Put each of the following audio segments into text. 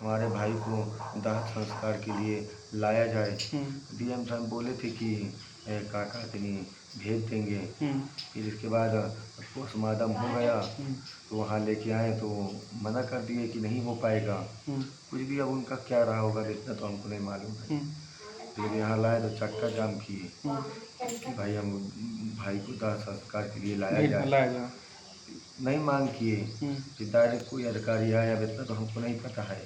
हमारे भाई को दाह संस्कार के लिए लाया जाए। डीएम साहब बोले थे कि काका तनी भेज देंगे। फिर इसके बाद पोस्टमार्टम हो गया तो वहाँ लेके आए तो मना कर दिए कि नहीं हो पाएगा। कुछ भी अब उनका क्या रहा होगा इतना तो हमको नहीं मालूम है। फिर यहाँ लाए तो चक्का जाम किए कि भाई हम भाई को दाह संस्कार के लिए लाया जाए। नहीं मांग किए। फिर डायरेक्ट कोई अधिकारी आया, अब इतना तो हमको नहीं पता है।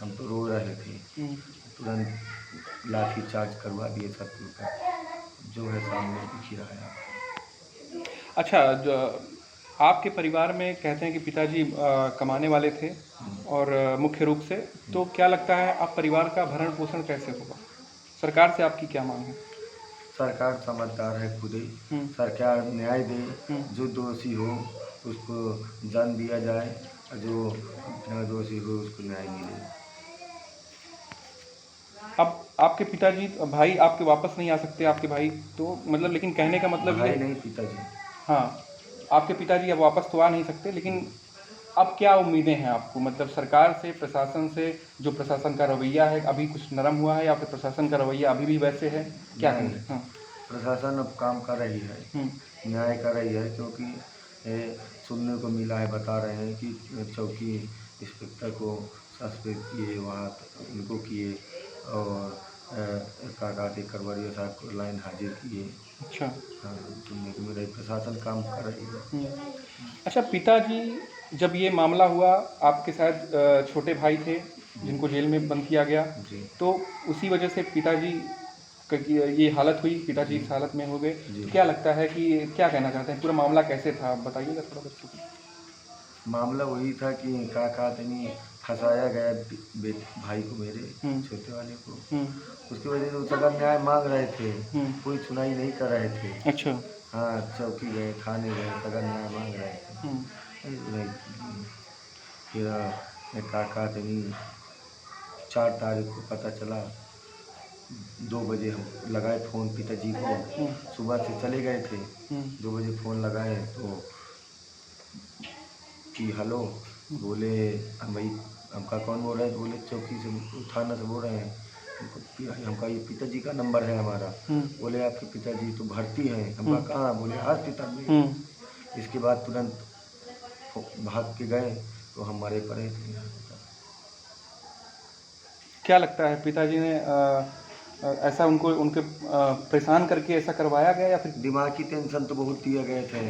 हम तो रो रहे थे। तुरंत लाठी चार्ज करवा दिए सब का, जो है सामने दिख ही रहा है आपको। अच्छा, आपके परिवार में कहते हैं कि पिताजी कमाने वाले थे और मुख्य रूप से, तो क्या लगता है आप परिवार का भरण पोषण कैसे होगा? सरकार से आपकी क्या मांग है? सरकार समझदार है खुद ही। सरकार न्याय दे, जो दोषी हो उसको दंड दिया जाए और जो निर्दोषी हो उसको न्याय मिले। अब आपके पिताजी भाई आपके वापस नहीं आ सकते, आपके भाई तो मतलब, लेकिन कहने का मतलब भाई ये नहीं, पिताजी। हाँ, आपके पिताजी अब वापस तो आ नहीं सकते, लेकिन अब क्या उम्मीदें हैं आपको, मतलब सरकार से, प्रशासन से? जो प्रशासन का रवैया है अभी कुछ नरम हुआ है या फिर प्रशासन का रवैया अभी भी वैसे है, क्या नहीं, कहेंगे? हाँ। प्रशासन अब काम कर रही है, न्याय कर रही है, क्योंकि सुनने को मिला है, बता रहे हैं कि चौकी इंस्पेक्टर को सस्पेंड किए, वहाँ उनको किए और काका के करवरिया साहब को लाइन हाजिर किए। अच्छा। हाँ, सुनने को मिला है, प्रशासन काम कर रही है। अच्छा, पिताजी जब ये मामला हुआ, आपके शायद छोटे भाई थे जिनको जेल में बंद किया गया, जी। तो उसी वजह से पिताजी की ये हालत हुई, पिताजी इस हालत में हो गए। तो क्या लगता है कि क्या कहना चाहते हैं, पूरा मामला कैसे था, बताइएगा थोड़ा बच्चों को। मामला वही था कि काका तनी फंसाया गया भाई को, मेरे छोटे वाले को। उसकी वजह से वो सगा न्याय मांग रहे थे, कोई सुनाई नहीं कर रहे थे। अच्छा। हाँ, चौकी गए, थाने गए, सगा न्याय मांग रहे थे। नहीं, फिर काका तनी 4 तारीख को पता चला, 2 बजे हम लगाए फ़ोन पिताजी को, सुबह से चले गए थे। 2 बजे फ़ोन लगाए तो कि हेलो, बोले हम भाई, हमका कौन बोल रहे हैं? तो बोले चौकी से, थाना से बोल रहे हैं। हमका ये पिताजी का नंबर है हमारा। बोले आपके पिताजी तो भर्ती हैं। हमका कहाँ? बोले अस्पताल में। इसके बाद तुरंत भाग के गए तो हमारे पड़े थे। क्या लगता है पिताजी ने ऐसा उनको उनके परेशान करके ऐसा करवाया गया या फिर? दिमागी टेंशन तो बहुत दिए गए थे।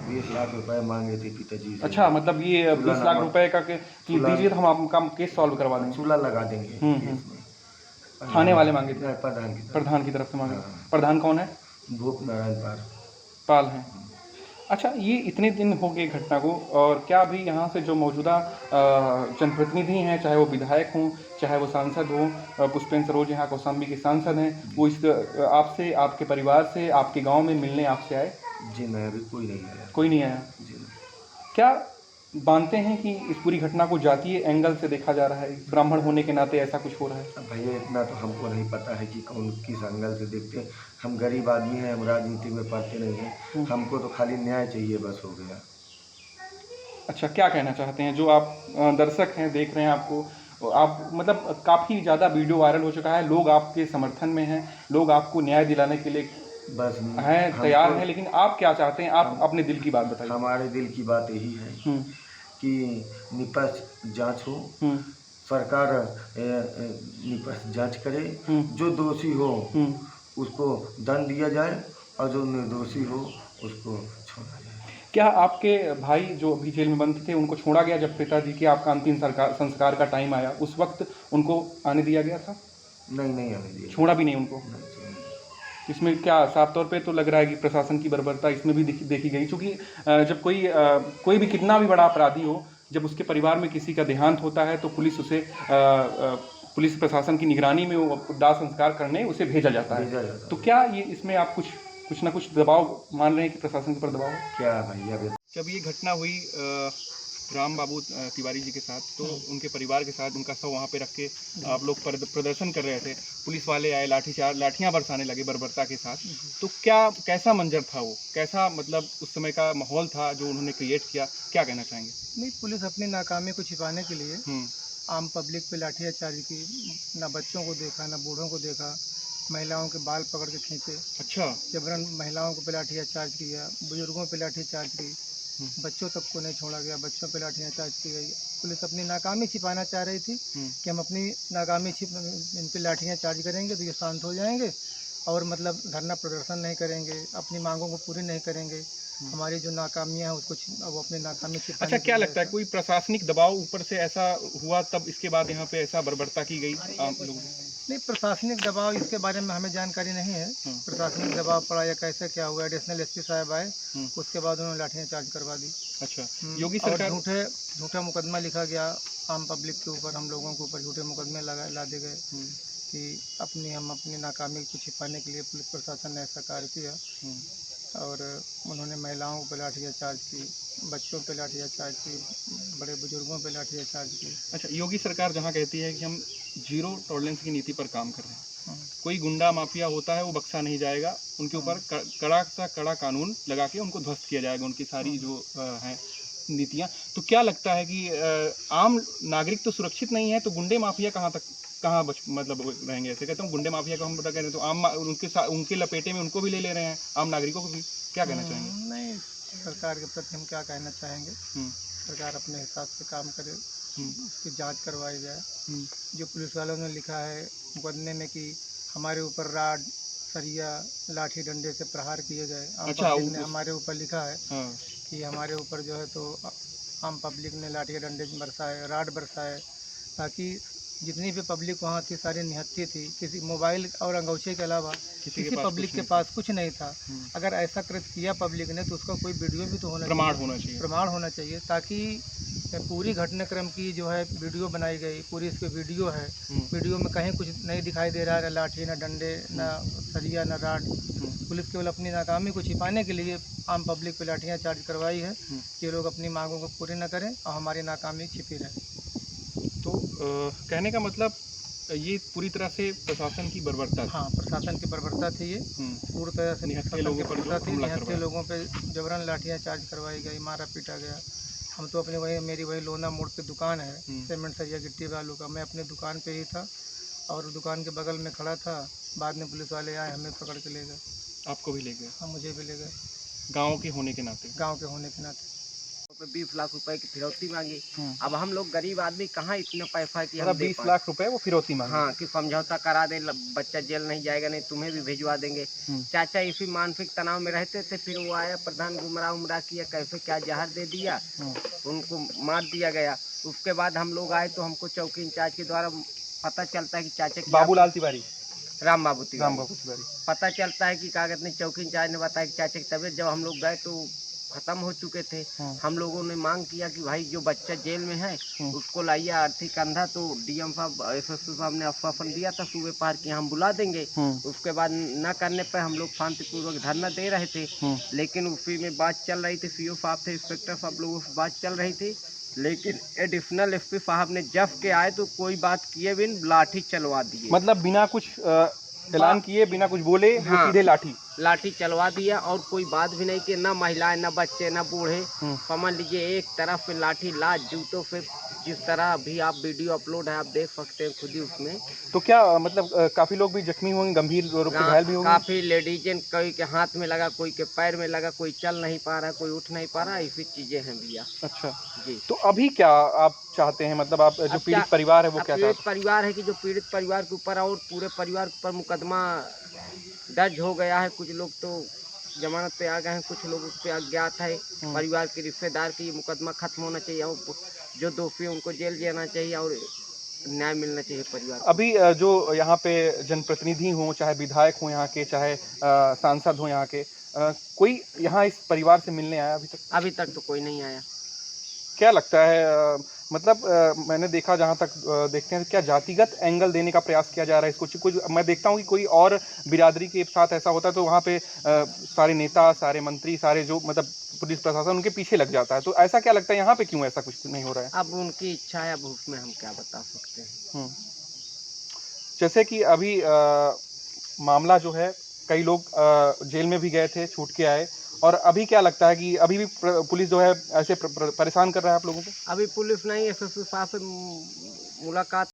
20 लाख रुपए मांगे थे पिताजी से। अच्छा, मतलब ये 20 लाख रुपए का कि दीजिए तो हम आपका केस सॉल्व करवा देंगे, चूल्हा लगा देंगे केस में। थाने वाले मांगे थे? प्रधान की तरफ से मांगे। प्रधान कौन है? भूप नारायण पाल हैं। अच्छा, ये इतने दिन हो गए घटना को, और क्या अभी यहाँ से जो मौजूदा जनप्रतिनिधि हैं, चाहे वो विधायक हों, चाहे वो सांसद हों, पुष्पेंद्र सरोज यहाँ कौशाम्बी के सांसद हैं, वो इस आपसे, आपके परिवार से, आपके गांव में मिलने आपसे आए? जी नहीं, अभी कोई नहीं आया। कोई नहीं आया? जी नहीं। क्या मानते हैं कि इस पूरी घटना को जातीय एंगल से देखा जा रहा है, ब्राह्मण होने के नाते ऐसा कुछ हो रहा है? अब भैया इतना तो हमको नहीं पता है कि कौन किस एंगल से देखते हैं। हम गरीब आदमी हैं, हम राजनीति में पढ़ते नहीं हैं। हमको तो खाली न्याय चाहिए, बस हो गया। अच्छा, क्या कहना चाहते हैं जो आप दर्शक हैं, देख रहे हैं आपको, आप मतलब काफ़ी ज़्यादा वीडियो वायरल हो चुका है, लोग आपके समर्थन में हैं, लोग आपको न्याय दिलाने के लिए बस हैं, तैयार हैं, लेकिन आप क्या चाहते हैं? आप अपने दिल की बात बताइए। हमारे दिल की बात यही है कि निष्पक्ष जांच हो, सरकार निष्पक्ष जांच करे, जो दोषी हो उसको दंड दिया जाए और जो निर्दोषी हो उसको छोड़ा जाए। क्या आपके भाई जो अभी जेल में बंद थे उनको छोड़ा गया जब पिताजी के आपका अंतिम संस्कार का टाइम आया, उस वक्त उनको आने दिया गया था? नहीं, नहीं आने दिया। छोड़ा भी नहीं उनको? इसमें क्या साफ तौर पे तो लग रहा है कि प्रशासन की बर्बरता इसमें भी देखी गई, क्योंकि जब कोई भी कितना भी बड़ा अपराधी हो, जब उसके परिवार में किसी का देहांत होता है तो पुलिस उसे पुलिस प्रशासन की निगरानी में वो दाह संस्कार करने उसे भेजा जाता है। तो क्या ये इसमें आप कुछ ना कुछ दबाव मान रहे हैं कि प्रशासन के ऊपर दबाव है? क्या भैया, जब ये घटना हुई राम बाबू तिवारी जी के साथ, तो उनके परिवार के साथ उनका शव वहाँ पे रख के आप लोग प्रदर्शन कर रहे थे, पुलिस वाले आए, लाठियाँ बरसाने लगे बर्बरता के साथ, तो कैसा मंजर था वो, कैसा मतलब उस समय का माहौल था जो उन्होंने क्रिएट किया, क्या कहना चाहेंगे? नहीं, पुलिस अपनी नाकामी को छिपाने के लिए आम पब्लिक पे लाठीचार्ज की, ना बच्चों को देखा ना बूढ़ों को देखा, महिलाओं के बाल पकड़ के खींचे, अच्छा। जबरन महिलाओं को पे लाठीचार्ज किया, बुजुर्गों पे लाठीचार्ज की, बच्चों तक को नहीं छोड़ा गया, बच्चों पे लाठीचार्ज की गई। पुलिस अपनी नाकामी छिपाना चाह रही थी कि हम अपनी नाकामी छिप इन पे लाठियाँ चार्ज करेंगे तो ये शांत हो जाएंगे और मतलब धरना प्रदर्शन नहीं करेंगे, अपनी मांगों को पूरी नहीं करेंगे, हमारी जो नाकामियाँ हैं उसको अब अपनी नाकामी छिपाने अच्छा, के क्या लिए लगता है कोई प्रशासनिक दबाव ऊपर से ऐसा हुआ तब इसके बाद यहाँ पे ऐसा बर्बरता की गई आम लोगों पे? नहीं, प्रशासनिक दबाव इसके बारे में हमें जानकारी नहीं है। प्रशासनिक दबाव पड़ा या कैसे क्या हुआ, एडिशनल एसपी साहब आए, उसके बाद उन्होंने लाठियाँ चार्ज करवा दी। अच्छा, योगी और सरकार झूठा मुकदमा लिखा गया आम पब्लिक के ऊपर, हम लोगों के ऊपर झूठे मुकदमे लादे गए कि हम अपनी नाकामी को छिपाने के लिए पुलिस प्रशासन ने ऐसा कार्य किया। और उन्होंने महिलाओं पे लाठीचार्ज की, बच्चों पे लाठीचार्ज की, बड़े बुजुर्गों पे लाठीचार्ज की। अच्छा, योगी सरकार जहाँ कहती है कि हम जीरो टॉलरेंस की नीति पर काम कर रहे हैं, कोई गुंडा माफिया होता है वो बख्शा नहीं जाएगा, उनके ऊपर कड़ा सा कड़ा कानून लगा के उनको ध्वस्त किया जाएगा, उनकी सारी जो हैं नीतियाँ। तो क्या लगता है कि आम नागरिक तो सुरक्षित नहीं है, तो गुंडे माफिया कहाँ मतलब रहेंगे? ऐसे कहते हैं गुंडे माफिया को हम पता करें तो उनके लपेटे में उनको भी ले ले रहे हैं, आम नागरिकों को भी। क्या कहना चाहेंगे? नहीं, सरकार के प्रति हम क्या कहना चाहेंगे, सरकार अपने हिसाब से काम करे, उसकी जांच करवाई जाए। जो पुलिस वालों ने लिखा है मुकदमे में कि हमारे ऊपर राड, सरिया, लाठी डंडे से प्रहार किए गए, आम पब्लिक ने हमारे ऊपर लिखा है कि हमारे ऊपर जो है तो आम पब्लिक ने लाठी डंडे बरसाए, राड बरसाए, ताकि जितनी भी पब्लिक वहाँ थी सारी निहत्थी थी, किसी मोबाइल और अंगूठे के अलावा किसी पब्लिक के पास कुछ नहीं था। अगर ऐसा कृत्य किया पब्लिक ने तो उसका कोई वीडियो भी तो प्रमाण होना चाहिए, ताकि पूरी घटनाक्रम की जो है वीडियो बनाई गई, पूरी इसकी वीडियो है, वीडियो में कहीं कुछ नहीं दिखाई दे रहा है, ना लाठी, ना डंडे, ना सरिया, ना राड। पुलिस केवल अपनी नाकामी को छिपाने के लिए आम पब्लिक पे लाठियाँ चार्ज करवाई है कि ये लोग अपनी मांगों को पूरी न करें और हमारी नाकामी छिपी रहे। तो कहने का मतलब ये पूरी तरह से प्रशासन की बर्बरता थी। हाँ, प्रशासन की बर्बरता थी ये, पूरी तरह से निहत्थे लोगों पर जो हमला निहत्थे लोगों पे जबरन लाठियाँ चार्ज करवाई गई, मारा पीटा गया। हम तो अपने मेरी वही लोना मोड़ पे दुकान है, सीमेंट सरिया गिट्टी बालू का, मैं अपनी दुकान पे ही था और दुकान के बगल में खड़ा था। बाद में पुलिस वाले आए, हमें पकड़ के ले गए। आपको भी ले गए? हाँ, मुझे भी ले गए। गाँव के होने के नाते? 20 लाख रुपए की फिरौती मांगी। अब हम लोग गरीब आदमी कहाँ इतना पैसा कि हम 20 लाख रुपए वो फिरौती मांगे? हाँ, कि समझौता करा दे, बच्चा जेल नहीं जाएगा, नहीं तुम्हें भी भिजवा देंगे। चाचा इसी मानसिक तनाव में रहते थे, फिर वो आया, प्रधान गुमराह किया, कैसे क्या जहर दे दिया, उनको मार दिया गया। उसके बाद हम लोग आए तो हमको चौकी इंचार्ज के द्वारा पता चलता है कि चाचा बाबूलाल तिवारी, राम बाबू तिवारी पता चलता है कि कागज नहीं, चौकी इंचार्ज ने बताया कि चाचा की तबीयत, जब हम लोग गए तो खत्म हो चुके थे। हम लोगों ने मांग किया कि भाई जो बच्चा जेल में है उसको लाइए आर्थिक अंधा, तो डीएम साहब, एसएसपी साहब ने आश्वासन दिया था सूबे पार कि हम बुला देंगे। उसके बाद न करने पर हम लोग शांतिपूर्वक धरना दे रहे थे, लेकिन उसी में बात चल रही थी, सीओ साहब थे, इंस्पेक्टर साहब लोगों से बात चल रही थी, लेकिन एडिशनल एसपी साहब ने जब के आए तो कोई बात किए बिन लाठी चलवा दिए। मतलब बिना कुछ ऐलान किए, बिना कुछ बोले, हाँ, सीधे लाठी चलवा दिया और कोई बात भी नहीं कि ना महिलाएं, ना बच्चे, ना बूढ़े, समझ लीजिए एक तरफ से लाठी लाज जूतों से, जिस तरह अभी आप वीडियो अपलोड है आप देख सकते हैं खुद ही उसमें। तो क्या मतलब काफी लोग भी जख्मी होंगे, गंभीर रूप से घायल भी होंगे? काफी लेडीजें, कोई के हाथ में लगा, कोई के पैर में लगा, कोई चल नहीं पा रहा, कोई उठ नहीं पा रहा, ऐसी चीजें हैं भैया। अच्छा जी, तो अभी क्या आप चाहते हैं, मतलब आप जो पीड़ित परिवार है वो क्या चाहते हैं? पीड़ित परिवार है कि जो पीड़ित परिवार के ऊपर और पूरे परिवार के ऊपर मुकदमा दर्ज हो गया है। कुछ लोग तो जमानत पे आ गए हैं, कुछ लोग उस पे अज्ञात है। परिवार के रिश्तेदार की ये मुकदमा खत्म होना चाहिए और जो दोषी है उनको जेल जाना चाहिए और न्याय मिलना चाहिए परिवार को। अभी जो यहाँ पे जनप्रतिनिधि हों, चाहे विधायक हों यहाँ के, चाहे सांसद हों यहाँ के, कोई यहाँ इस परिवार से मिलने आया अभी तक? अभी तक तो कोई नहीं आया। क्या लगता है, मतलब मैंने देखा, जहाँ तक देखते हैं, क्या जातिगत एंगल देने का प्रयास किया जा रहा है इसको? कुछ मैं देखता हूँ कि कोई और बिरादरी के साथ ऐसा होता है तो वहाँ पे सारे नेता, सारे मंत्री, सारे जो मतलब पुलिस प्रशासन उनके पीछे लग जाता है, तो ऐसा क्या लगता है यहाँ पे क्यों ऐसा कुछ नहीं हो रहा है? अब उनकी इच्छा है, अब उसमें हम क्या बता सकते हैं। जैसे कि अभी मामला जो है, कई लोग जेल में भी गए थे, छूट के आए, और अभी क्या लगता है कि अभी भी पुलिस जो है ऐसे परेशान कर रहा है आप लोगों को? अभी पुलिस नहीं, एसएसपी साहब से मुलाकात